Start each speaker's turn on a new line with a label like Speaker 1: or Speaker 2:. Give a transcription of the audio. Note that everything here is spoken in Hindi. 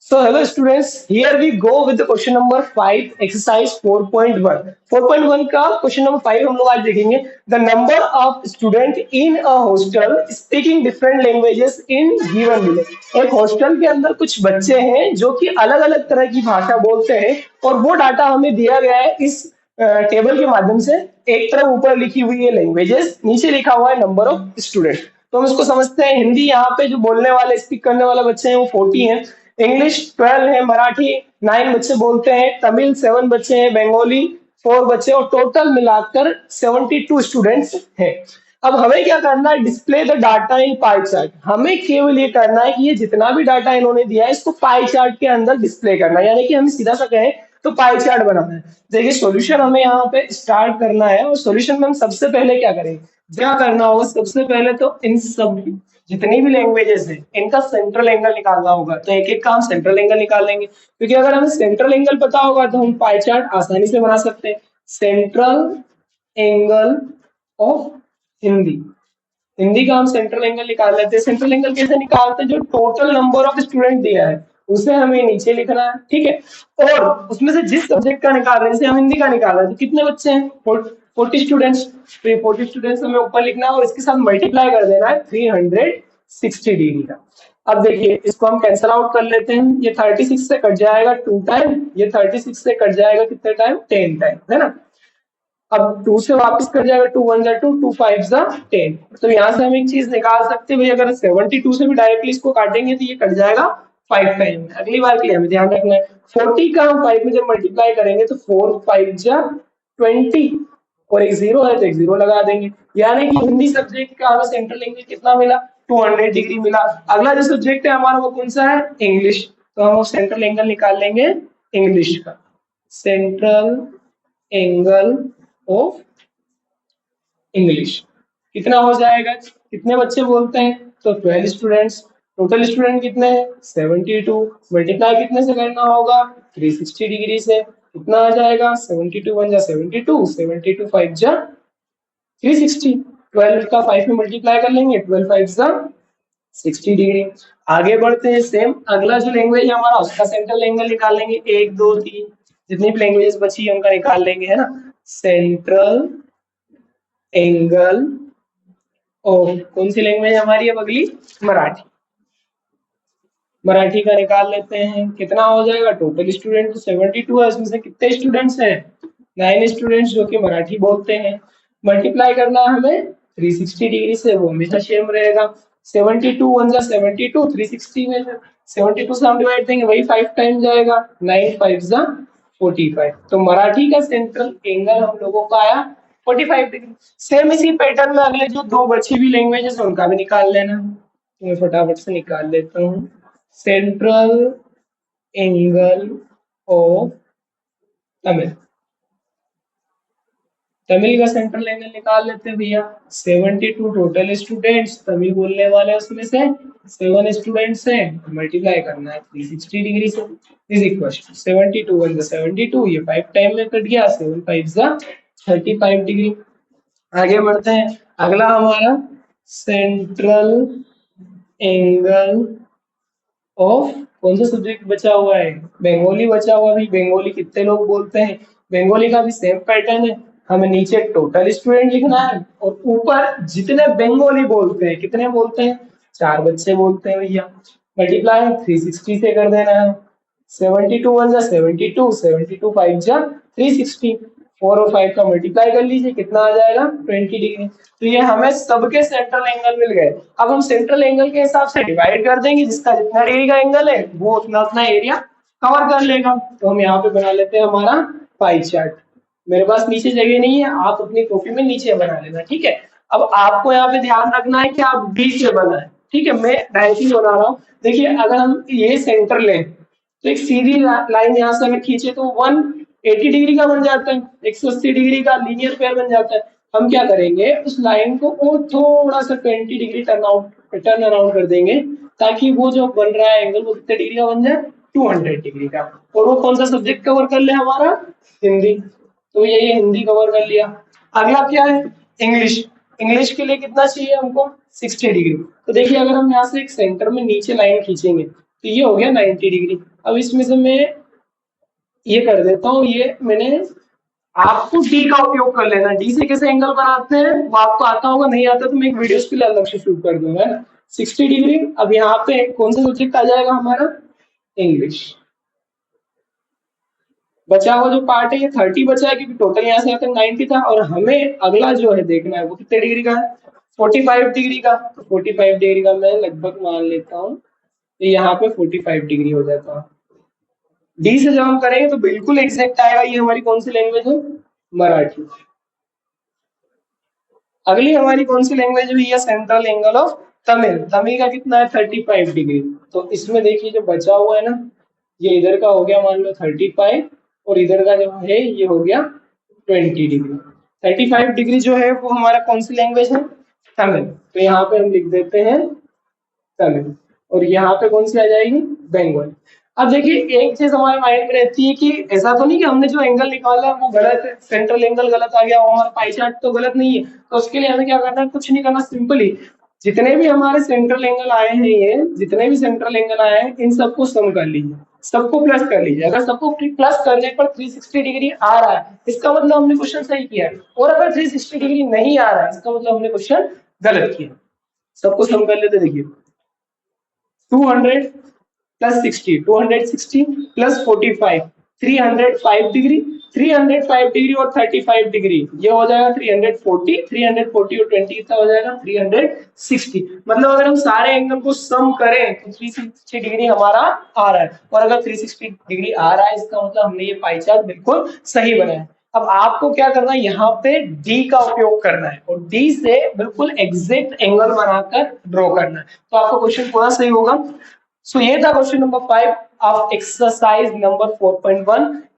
Speaker 1: So hello students, here we go with the question number 5, exercise 4.1. 4.1 का question number 5 हम लोग आज देखेंगे. The number of student in a hostel speaking different languages in given village. एक hostel के अंदर कुछ बच्चे हैं जो कि अलग अलग तरह की भाषा बोलते हैं और वो डाटा हमें दिया गया है इस टेबल के माध्यम से. एक तरफ ऊपर लिखी हुई है लैंग्वेजेस, नीचे लिखा हुआ है नंबर ऑफ स्टूडेंट. तो हम इसको समझते हैं. हिंदी यहाँ पे जो बोलने वाले स्पीक करने वाले बच्चे हैं वो 40 हैं, इंग्लिश 12 है, मराठी 9 बच्चे बोलते हैं, तमिल 7 बच्चे हैं, बंगाली 4 बच्चे और टोटल मिलाकर 72 स्टूडेंट्स हैं. अब हमें क्या करना है, display the data in pie chart. हमें केवल ये करना है कि ये जितना भी डाटा इन्होंने दिया है इसको पाई चार्ट के अंदर डिस्प्ले करना है, यानी कि हम सीधा सा कहें तो पाई चार्ट बनाना है. देखिए सॉल्यूशन हमें यहाँ पे स्टार्ट करना है और सॉल्यूशन में हम सबसे पहले क्या करेंगे, क्या करना होगा, सबसे पहले तो इन सब जितनी भी लैंग्वेजेस है इनका सेंट्रल एंगल निकालना होगा. तो एक एक का हम सेंट्रल एंगल निकाल लेंगे, क्योंकि अगर हमें सेंट्रल एंगल पता होगा तो हम पाई चार्ट आसानी से बना सकते हैं. Central angle of Hindi, Hindi का हम सेंट्रल एंगल निकाल लेते हैं. सेंट्रल एंगल कैसे निकालते हैं, जो टोटल नंबर ऑफ स्टूडेंट दिया है उसे हमें नीचे लिखना है, ठीक है. और उसमें से जिस सब्जेक्ट का निकाल रहे हैं, जैसे हम हिंदी का निकाल रहे हैं, तो कितने बच्चे हैं, 40 स्टूडेंट्स. तो ये 40 स्टूडेंट्स हमें ऊपर लिखना है और इसके साथ मल्टीप्लाई कर देना है 360 डिग्री का. अब देखिए इसको हम कैंसल आउट कर लेते हैं. ये 36 से कट जाएगा 2 टाइम, ये 36 से कट जाएगा कितने टाइम, 10 टाइम, है ना. अब 2 से वापस कट जाएगा, 2 1 जा 2, 2 5 जा 10. तो यहाँ से हम एक चीज निकाल सकते हैं भाई, अगर 72 से भी डायरेक्टली इसको काटेंगे तो ये कट जाएगा 5 टाइम. अगली बार के लिए हमें ध्यान रखना है 40 का हम 5 में जब मल्टीप्लाई करेंगे तो 4 5 जा 20 और एक जीरो है तो एक जीरो लगा देंगे. यानी कि हिंदी सब्जेक्ट का हमें सेंट्रल एंगल कितना मिला, 200 डिग्री मिला. अगला जो सब्जेक्ट है हमारा वो कौन सा है, इंग्लिश. तो हम सेंट्रल एंगल निकाल लेंगे इंग्लिश का. सेंट्रल एंगल ऑफ इंग्लिश कितना हो जाएगा, कितने बच्चे बोलते हैं, तो 12 स्टूडेंट्स. टोटल स्टूडेंट कितने हैं, 72. मल्टीप्लाई कितने से करना होगा, 360 डिग्री से. कितना आ जाएगा, 72 1 जा 72, 72 5 जा 360. 12 का 5 में मल्टीप्लाई कर लेंगे, 12 5 जा 60 डिग्री. आगे बढ़ते हैं. सेम अगला जो लैंग्वेज है हमारा उसका सेंट्रल एंगल निकाल लेंगे. 1 2 3 जितनी भी लैंग्वेजेस बची है उनका निकाल लेंगे, है ना. सेंट्रल एंगल ऑफ कौन सी लैंग्वेज हमारी है अगली, मराठी. मराठी का निकाल लेते हैं. कितना हो जाएगा, टोटल स्टूडेंट 72 है, उसमें से कितने स्टूडेंट्स हैं, 9 स्टूडेंट्स जो कि मराठी बोलते हैं. मल्टीप्लाई करना है हमें 360 डिग्री से, वो हमेशा सेम रहेगा. 72 1 जा 72, 360 में 72 से हम डिवाइड देंगे वही 5 टाइम जाएगा, 9 5 जा 45. तो मराठी का सेंट्रल एंगल हम लोगों का आया 45 डिग्री. सेम इसी पैटर्न में अगले जो दो बची हुई लैंग्वेजेस उनका भी निकाल लेना. तो मैं फटाफट से निकाल लेता हूँ. Central angle of Tamil, Tamil का सेंट्रल एंगल निकाल लेते हैं भैया. 72 टोटल स्टूडेंट्स तमिल बोलने वाले उसमें से 7 स्टूडेंट्स हैं, मल्टीप्लाई करना है 360 डिग्री से. इज इक्वल 72 1 72, ये 5 टाइम में कट गया, 7 5 जा 35 डिग्री. आगे बढ़ते हैं. अगला हमारा सेंट्रल एंगल ऑफ कौन सा सब्जेक्ट बचा हुआ है, बंगाली बचा हुआ है. बंगाली कितने लोग बोलते हैं, बंगाली का भी सेम पैटर्न है. हमें नीचे टोटल स्टूडेंट लिखना है और ऊपर जितने बंगाली बोलते हैं, कितने बोलते हैं, 4 बच्चे बोलते हैं भैया. मल्टीप्लाई 360 से कर देना है. 72 1 जा 72, 72 5 जा 360. 4 और 5 का मल्टीप्लाई कर लीजिए, कितना आ जाएगा 20 डिग्री. तो ये हमें सबके सेंट्रल एंगल मिल गए. अब हम सेंट्रल एंगल के हिसाब से डिवाइड कर देंगे, जिसका जितना डिग्री का एंगल है वो उतना उतना एरिया कवर कर लेगा. तो हम यहाँ पे बना लेते हैं हमारा पाई चार्ट. मेरे पास नीचे जगह नहीं है, आप अपनी कॉपी में नीचे बना लेना, ठीक है. अब आपको यहाँ पे ध्यान रखना है कि आप बीच से बनाए, ठीक है. मैं डायरेक्टली बना रहा हूँ. देखिए अगर हम ये सेंटर लें तो एक सीधी लाइन यहाँ से अगर खींचे तो 180 डिग्री का बन जाता है, 180 डिग्री का लीनियर पेयर बन जाता है. हम क्या करेंगे, उस लाइन को और थोड़ा सा 20 डिग्री टर्न अराउंड कर देंगे, ताकि वो जो बन रहा है एंगल वो कितने डिग्री का बन जाए, 200 डिग्री का. और वो कौन सा सब्जेक्ट कवर कर ले, हमारा हिंदी. तो ये हिंदी कवर कर लिया. अगला क्या है, इंग्लिश. इंग्लिश के लिए कितना चाहिए हमको, 60 डिग्री. तो देखिए अगर हम यहाँ से एक सेंटर में नीचे लाइन खींचेंगे तो ये हो गया 90 डिग्री। अब इसमें से मैं ये कर देता हूँ, ये मैंने, आपको डी का उपयोग कर लेना। डी से कैसे एंगल बनाते हैं वो आपको आता होगा, नहीं आता तो मैं एक वीडियो के लिए अलग से शूट कर दूंगा, है ना। 60 डिग्री। अब यहाँ पे कौन सा सब्जेक्ट आ जाएगा हमारा, इंग्लिश। बचा हुआ जो पार्ट है ये 30 बचा है, क्योंकि टोटल यहाँ से यहाँ तक 90 था, और हमें अगला जो है देखना है वो कितने डिग्री का है, 45 डिग्री का। तो 45 डिग्री का मैं लगभग मान लेता हूँ, तो यहाँ पे 45 डिग्री हो जाता है। डी से जब हम करेंगे तो बिल्कुल एग्जैक्ट आएगा। ये हमारी कौन सी लैंग्वेज है, मराठी। अगली हमारी कौन सी लैंग्वेज हुई है, central angle of Tamil. Tamil का कितना है, 35 डिग्री। तो इसमें देखिए जो बचा हुआ है ना, ये इधर का हो गया मान लो 35, और इधर का जो है ये हो गया 20 डिग्री। 35 डिग्री जो है वो हमारा कौन सी लैंग्वेज है, तमिल। तो यहाँ पे हम लिख देते हैं तमिल, और यहाँ पे कौन सी आ जाएगी, बंगाल। अब देखिए एक चीज हमारे माइंड में रहती है कि ऐसा तो नहीं कि हमने जो एंगल निकाला वो गलत है, सेंट्रल एंगल गलत आ गया और हमारा पाई चार्ट तो गलत नहीं है। तो उसके लिए हमें क्या करना है, कुछ नहीं करना, सिंपली जितने भी हमारे सेंट्रल एंगल आए हैं, ये जितने भी सेंट्रल एंगल आए हैं इन सबको सम कर लीजिए, सबको प्लस कर लीजिए। अगर सबको प्लस करने पर 360 डिग्री आ रहा है इसका मतलब हमने क्वेश्चन सही किया है, और अगर 360 डिग्री नहीं आ रहा है इसका मतलब हमने क्वेश्चन गलत किया। सबको सम कर लेते, देखिए 200 प्लस 60, 260 प्लस 45, 305 डिग्री। 305 डिग्री और 35 डिग्री ये हो जाएगा 340, 340 और 20 कितना हो जाएगा, 360। मतलब अगर हम सारे एंगल को सम करें तो 360 डिग्री हमारा आ रहा है, और अगर 360 डिग्री आ रहा है इसका मतलब हमने ये पाई चार्ट बिल्कुल सही बनाया है। अब आपको क्या करना है, यहाँ पे डी का उपयोग करना है, और डी से बिल्कुल एग्जैक्ट एंगल बनाकर ड्रॉ करना है, तो आपका क्वेश्चन पूरा सही होगा। सो ये था question number 5 of exercise number 4.1।